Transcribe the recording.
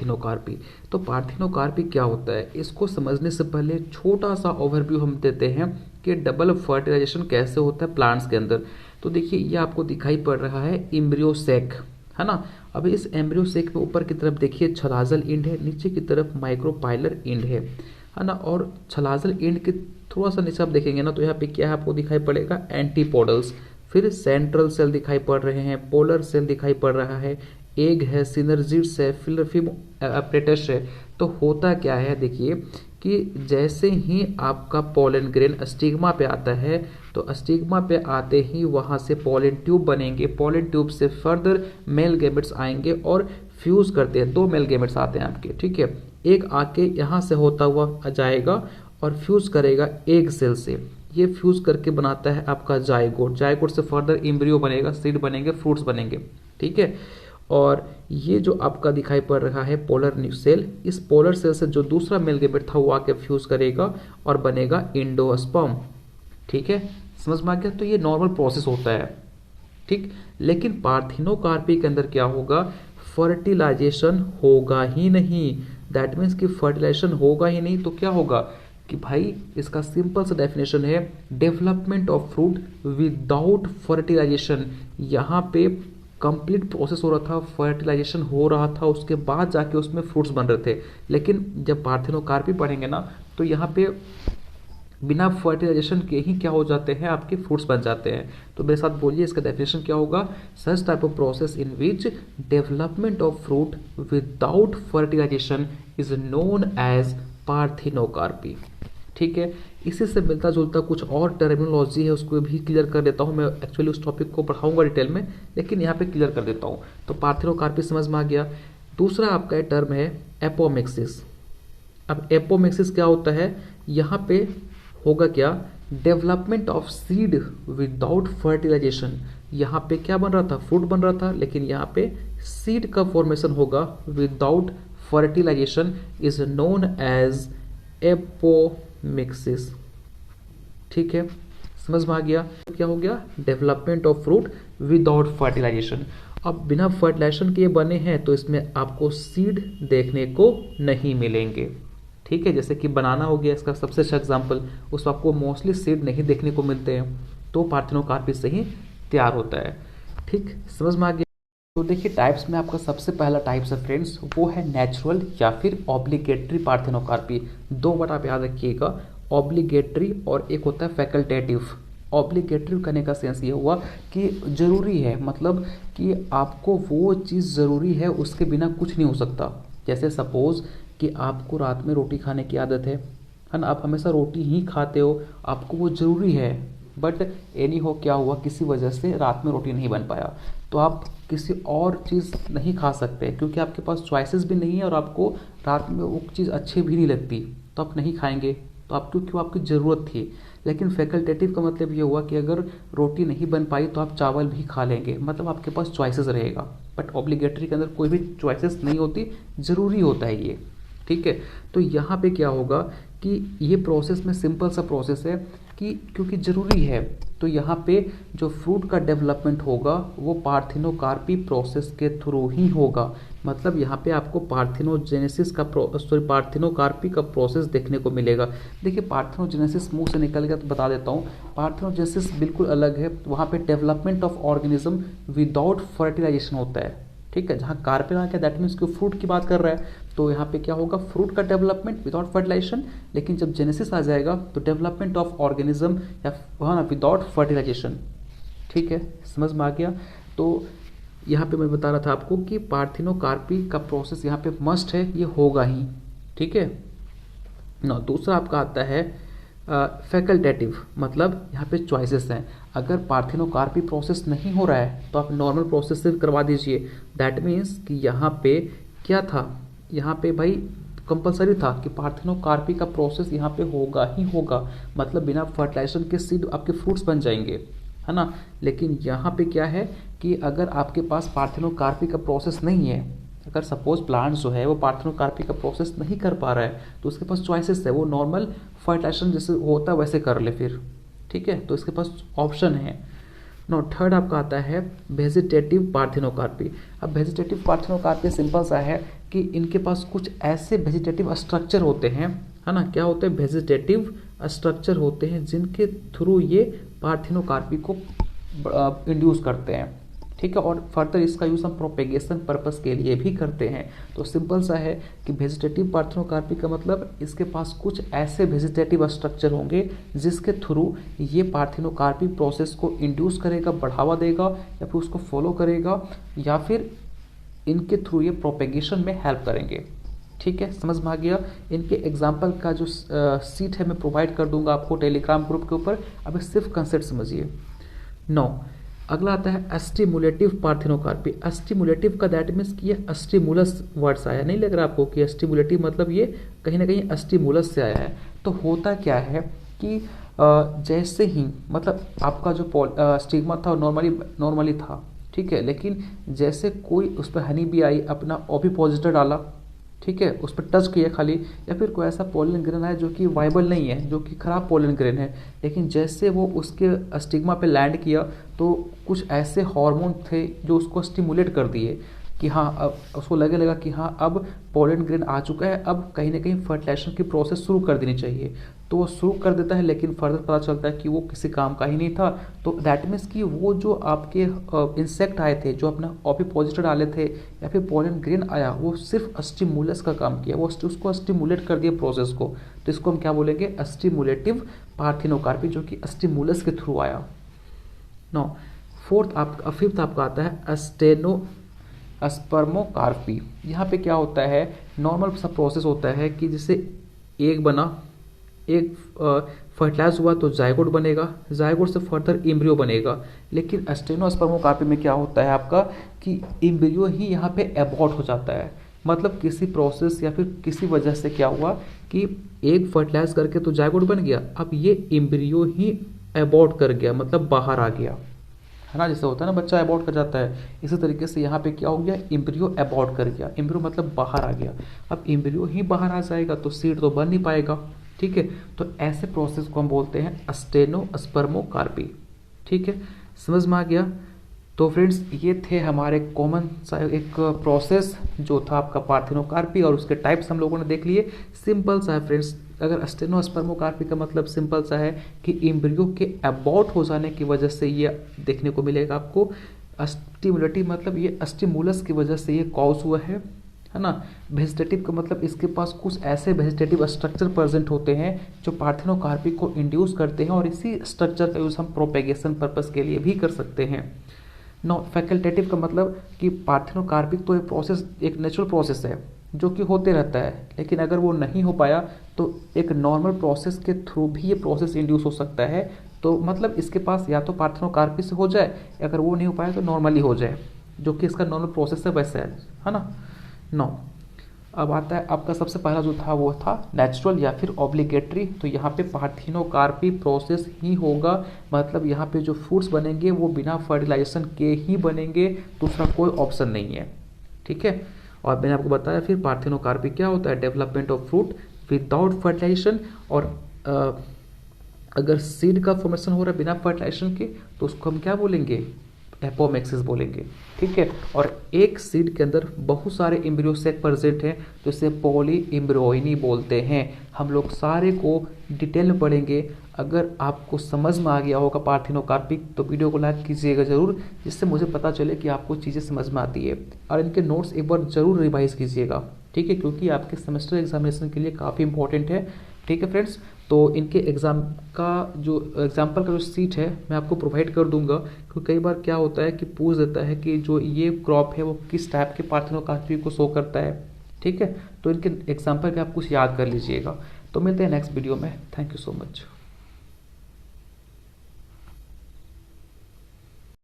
Parthenocarpy. तो parthenocarpy क्या होता है, इसको समझने से पहले छोटा सा ओवरव्यू हम देते हैं कि डबल फर्टिलाइजेशन कैसे होता है प्लांट्स के अंदर। तो देखिए ये आपको दिखाई पड़ रहा है एम्ब्रियो सेक, है ना। अब इस एम्ब्रियो सेक में ऊपर की तरफ देखिए छलाजल इंड है, नीचे की तरफ माइक्रोपाइलर इंड है ना। और छलाजल इंड के थोड़ा सा नीचे आप देखेंगे ना, तो यहाँ पे क्या है आपको दिखाई पड़ेगा एंटीपोडल्स, फिर सेंट्रल सेल दिखाई पड़ रहे हैं, पोलर सेल दिखाई पड़ रहा है, एग है, सिनर्जिड्स है, फिलरफिम अपरेटस है। तो होता क्या है देखिए कि जैसे ही आपका पोलन ग्रेन स्टिग्मा पे आता है, तो स्टिग्मा पे आते ही वहाँ से पोलन ट्यूब बनेंगे, पोलन ट्यूब से फर्दर मेल गैमेट्स आएंगे और फ्यूज करते हैं, 2 मेल गैमेट्स आते हैं आपके, ठीक है। एक आके यहाँ से होता हुआ जाएगा और फ्यूज करेगा एग सेल से, ये फ्यूज करके बनाता है आपका जायगोट, जायगोट से फर्दर एम्ब्रियो बनेगा, सीड बनेंगे, फ्रूट्स बनेंगे, ठीक है। और ये जो आपका दिखाई पड़ रहा है पोलर सेल, इस पोलर सेल से जो दूसरा मेल गैमेट था वो आके फ्यूज करेगा और बनेगा इंडोस्पर्म, ठीक है, समझ में आ गया। तो ये नॉर्मल प्रोसेस होता है, ठीक। लेकिन पार्थिनोकार्पी के अंदर क्या होगा, फर्टिलाइजेशन होगा ही नहीं। दैट मीन्स कि फर्टिलाइजेशन होगा ही नहीं तो क्या होगा कि भाई इसका सिंपल सा डेफिनेशन है development of fruit without fertilization. यहाँ पे कंप्लीट प्रोसेस हो रहा था, फर्टिलाइजेशन हो रहा था, उसके बाद जाके उसमें फ्रूट्स बन रहे थे। लेकिन जब पार्थिनोकार्पी पढ़ेंगे ना, तो यहाँ पे बिना फर्टिलाइजेशन के ही क्या हो जाते हैं, आपके फ्रूट्स बन जाते हैं। तो मेरे साथ बोलिए इसका डेफिनेशन क्या होगा, such type of process in which development of fruit without fertilization is known as parthenocarpy, ठीक है। इसी से मिलता जुलता कुछ और टर्मिनोलॉजी है, उसको भी क्लियर कर देता हूँ। मैं एक्चुअली उस टॉपिक को पढ़ाऊंगा डिटेल में, लेकिन यहाँ पे क्लियर कर देता हूँ। तो पार्थिनोकार्पी समझ में आ गया। दूसरा आपका टर्म है एपोमिक्सिस। अब एपोमिक्सिस क्या होता है, यहाँ पे होगा क्या, development of seed without fertilization. यहाँ पे क्या बन रहा था, फ्रूट बन रहा था, लेकिन यहाँ पे सीड का फॉर्मेशन होगा without fertilization, is known as apomixis, ठीक है, समझ में आ गया। क्या हो गया, development of fruit without fertilization. अब बिना फर्टिलाइजेशन के बने हैं तो इसमें आपको सीड देखने को नहीं मिलेंगे, ठीक है। जैसे कि बनाना हो गया इसका सबसे अच्छा एग्जाम्पल, उसमें आपको मोस्टली सीड नहीं देखने को मिलते हैं, तो पार्थिनोकार्पी से ही तैयार होता है, ठीक, समझ में आ गया। तो देखिए टाइप्स में आपका सबसे पहला टाइप्स है फ्रेंड्स, वो है नेचुरल या फिर ऑब्लिगेटरी पार्थिनोकार्पी। 2 वर्ड आप याद रखिएगा, ऑब्लिगेटरी और एक होता है फैकल्टेटिव। ऑब्लिगेटरी करने का सेंस ये हुआ कि जरूरी है, मतलब कि आपको वो चीज़ ज़रूरी है, उसके बिना कुछ नहीं हो सकता। जैसे सपोज कि आपको रात में रोटी खाने की आदत है ना, आप हमेशा रोटी ही खाते हो, आपको वो ज़रूरी है, बट एनी हो क्या हुआ, किसी वजह से रात में रोटी नहीं बन पाया, तो आप किसी और चीज़ नहीं खा सकते क्योंकि आपके पास चॉइसेस भी नहीं है और आपको रात में वो चीज़ अच्छी भी नहीं लगती, तो आप नहीं खाएंगे, तो आप क्योंकि आपकी ज़रूरत थी। लेकिन फैकल्टेटिव का मतलब ये हुआ कि अगर रोटी नहीं बन पाई तो आप चावल भी खा लेंगे, मतलब आपके पास चॉइसेस रहेगा। बट ऑब्लिगेटरी के अंदर कोई भी चॉइसेस नहीं होती, ज़रूरी होता है ये, ठीक है। तो यहाँ पे क्या होगा कि ये प्रोसेस में सिंपल सा प्रोसेस है कि क्योंकि ज़रूरी है, तो यहाँ पे जो फ्रूट का डेवलपमेंट होगा वो पार्थिनोकार्पी प्रोसेस के थ्रू ही होगा। मतलब यहाँ पे आपको पार्थिनोजेनेसिस का पार्थिनोकार्पी का प्रोसेस देखने को मिलेगा। देखिए पार्थिनोजेनेसिस मुंह से निकल गया तो बता देता हूँ, पार्थिनोजेनेसिस बिल्कुल अलग है। वहाँ पे development of organism without fertilization होता है, ठीक है। जहाँ कार्पेल आ गया दैट मीन्स कि फ्रूट की बात कर रहा है, तो यहाँ पे क्या होगा, फ्रूट का डेवलपमेंट विदाउट फर्टिलाइजेशन। लेकिन जब जेनेसिस आ जाएगा तो डेवलपमेंट ऑफ ऑर्गेनिज्म या वहाँ ना विदाउट फर्टिलाइजेशन, ठीक है, समझ में आ गया। तो यहाँ पे मैं बता रहा था आपको कि पार्थिनोकार्पी का प्रोसेस यहाँ पे मस्ट है, ये होगा ही, ठीक है ना। दूसरा आपका आता है फैकल्टेटिव, मतलब यहाँ पे चॉइसेस हैं। अगर पार्थिनोकार्पी प्रोसेस नहीं हो रहा है तो आप नॉर्मल प्रोसेस से करवा दीजिए। दैट मीन्स कि यहाँ पे क्या था, यहाँ पे भाई कंपलसरी था कि पार्थिनोकार्पी का प्रोसेस यहाँ पे होगा ही होगा, मतलब बिना फर्टिलाइजेशन के सीड आपके फ्रूट्स बन जाएंगे, है ना। लेकिन यहाँ पे क्या है कि अगर आपके पास पार्थिनोकार्पी का प्रोसेस नहीं है, अगर सपोज प्लांट जो है वो पार्थिनोकार्पी का प्रोसेस नहीं कर पा रहा है, तो उसके पास चॉइसेस है, वो नॉर्मल फर्टिलाइजेशन जैसे होता है वैसे कर ले फिर, ठीक है। तो इसके पास ऑप्शन है। नो थर्ड आपका आता है वेजिटेटिव पार्थिनोकार्पी। अब वेजिटेटिव पार्थिनोकार्पी सिंपल सा है कि इनके पास कुछ ऐसे वेजिटेटिव स्ट्रक्चर होते हैं, है ना, क्या होते हैं, वेजिटेटिव स्ट्रक्चर होते हैं जिनके थ्रू ये पार्थिनोकार्पी को इंड्यूस करते हैं, ठीक है। और फर्दर इसका यूज़ हम प्रोपेगेशन पर्पस के लिए भी करते हैं। तो सिंपल सा है कि वेजिटेटिव पार्थिनोकार्पी का मतलब इसके पास कुछ ऐसे वेजिटेटिव स्ट्रक्चर होंगे जिसके थ्रू ये पार्थिनोकार्पी प्रोसेस को इंड्यूस करेगा, बढ़ावा देगा, या फिर उसको फॉलो करेगा, या फिर इनके थ्रू ये प्रोपेगेशन में हेल्प करेंगे, ठीक है। समझ में आ गया। इनके एग्जाम्पल का जो सीट है मैं प्रोवाइड कर दूंगा आपको टेलीग्राम ग्रुप के ऊपर। अब सिर्फ कंसेप्ट समझिए। 9 अगला आता है स्टिमुलेटिव पार्थिनोकार्पी। स्टिमुलेटिव का दैट मीन्स कि ये स्टिमुलस वर्ड्स आया, नहीं लग रहा आपको कि स्टिमुलेटिव मतलब ये कहीं ना कहीं स्टिमुलस से आया है। तो होता क्या है कि जैसे ही मतलब आपका जो स्टिग्मा था नॉर्मली था, ठीक है, लेकिन जैसे कोई उस पर हनी बी आई अपना ओविपोजिटर डाला, ठीक है, उस पर टच किया खाली, या फिर कोई ऐसा पोलन ग्रेन है जो कि वाइबल नहीं है, जो कि खराब पोलन ग्रेन है, लेकिन जैसे वो उसके स्टिग्मा पे लैंड किया तो कुछ ऐसे हार्मोन थे जो उसको स्टिमुलेट कर दिए कि हाँ, अब उसको लगेगा कि हाँ अब पोलन ग्रेन आ चुका है, अब कहीं ना कहीं फर्टिलाइजेशन की प्रोसेस शुरू कर देनी चाहिए। तो वो शुरू कर देता है, लेकिन फर्दर पता चलता है कि वो किसी काम का ही नहीं था। तो दैट मीन्स कि वो जो आपके इंसेक्ट आए थे, जो अपना ओविपोजिटर डाले थे या फिर पोलन ग्रेन आया, वो सिर्फ स्टिमुलस का काम किया, वो उसको स्टिमुलेट कर दिया प्रोसेस को। तो इसको हम क्या बोलेंगे, स्टिमुलेटिव पार्थिनोकार्पी, जो कि स्टिमुलस के थ्रू आया। नो फिफ्थ आपका आता है स्पर्मोकार्पी। यहाँ पे क्या होता है, नॉर्मल सा प्रोसेस होता है कि जैसे एक बना, एक फर्टिलाइज हुआ तो जायगोट बनेगा, जायगोट से फर्दर एम्ब्रियो बनेगा। लेकिन स्टेनोस्पर्मोकार्पी में क्या होता है आपका कि एम्ब्रियो ही यहाँ पे एबॉर्ट हो जाता है। मतलब किसी प्रोसेस या फिर किसी वजह से क्या हुआ कि एक फर्टिलाइज करके तो जायगोट बन गया, अब ये एम्ब्रियो ही एबॉर्ट कर गया, मतलब बाहर आ गया, है ना। जैसे होता है ना बच्चा एबॉर्ट कर जाता है, इसी तरीके से यहाँ पे क्या हो गया, एम्ब्रियो एबॉर्ट कर गया, एम्ब्रियो मतलब बाहर आ गया। अब एम्ब्रियो ही बाहर आ जाएगा तो सीड तो बन नहीं पाएगा, ठीक है। तो ऐसे प्रोसेस को हम बोलते हैं स्टेनोस्पर्मोकार्पी, ठीक है। समझ में आ गया। तो फ्रेंड्स ये थे हमारे कॉमन सा एक प्रोसेस जो था आपका पार्थिनोकार्पी, और उसके टाइप्स हम लोगों ने देख लिए। सिंपल सा है फ्रेंड्स, अगर स्टेनोस्पर्मोकार्पी का मतलब सिंपल सा है कि एम्ब्रियो के अबॉर्ट हो जाने की वजह से ये देखने को मिलेगा आपको। स्टिमुलेटिव मतलब ये स्टिमुलस की वजह से ये कॉज हुआ है ना। वेजिटेटिव का मतलब इसके पास कुछ ऐसे वेजिटेटिव स्ट्रक्चर प्रेजेंट होते हैं जो पार्थिनोकार्पी को इंड्यूस करते हैं, और इसी स्ट्रक्चर का यूज़ हम प्रोपेगेशन पर्पस के लिए भी कर सकते हैं। नो फैकल्टेटिव का मतलब कि पार्थिनोकार्पिक तो एक प्रोसेस, एक नेचुरल प्रोसेस है जो कि होते रहता है, लेकिन अगर वो नहीं हो पाया तो एक नॉर्मल प्रोसेस के थ्रू भी ये प्रोसेस इंड्यूस हो सकता है। तो मतलब इसके पास या तो पार्थिनोकार्पी से हो जाए, अगर वो नहीं हो पाया तो नॉर्मली हो जाए, जो कि इसका नॉर्मल प्रोसेस है वैसे है ना। नो अब आता है आपका सबसे पहला जो था वो था नेचुरल या फिर ऑब्लिगेटरी। तो यहाँ पे पार्थिनोकार्पी प्रोसेस ही होगा, मतलब यहाँ पे जो फ्रूट्स बनेंगे वो बिना फर्टिलाइजेशन के ही बनेंगे, दूसरा कोई ऑप्शन नहीं है, ठीक है। और मैंने आपको बताया फिर पार्थिनोकार्पी क्या होता है, development of fruit without fertilization. और अगर सीड का फॉर्मेशन हो रहा है बिना फर्टिलाइजेशन के तो उसको हम क्या बोलेंगे, एपोमेक्सिस बोलेंगे, ठीक है। और एक सीड के अंदर बहुत सारे एम्ब्रियो सेक प्रेजेंट हैं तो इसे पॉली एम्ब्रियोइनी बोलते हैं। हम लोग सारे को डिटेल में पढ़ेंगे। अगर आपको समझ में आ गया होगा पार्थिनोकार्पी तो वीडियो को लाइक कीजिएगा ज़रूर, जिससे मुझे पता चले कि आपको चीज़ें समझ में आती है। और इनके नोट्स एक बार ज़रूर रिवाइज कीजिएगा, ठीक है, क्योंकि आपके सेमेस्टर एग्जामिनेशन के लिए काफ़ी इंपॉर्टेंट है, ठीक है फ्रेंड्स। तो इनके एग्जाम्पल का जो सीट है मैं आपको प्रोवाइड कर दूंगा, क्योंकि कई बार क्या होता है कि पूछ देता है कि जो ये क्रॉप है वो किस टाइप के पार्थिनोकार्पी को शो करता है, ठीक है। तो इनके एग्जाम्पल पे आप कुछ याद कर लीजिएगा। तो मिलते हैं नेक्स्ट वीडियो में। Thank you so much.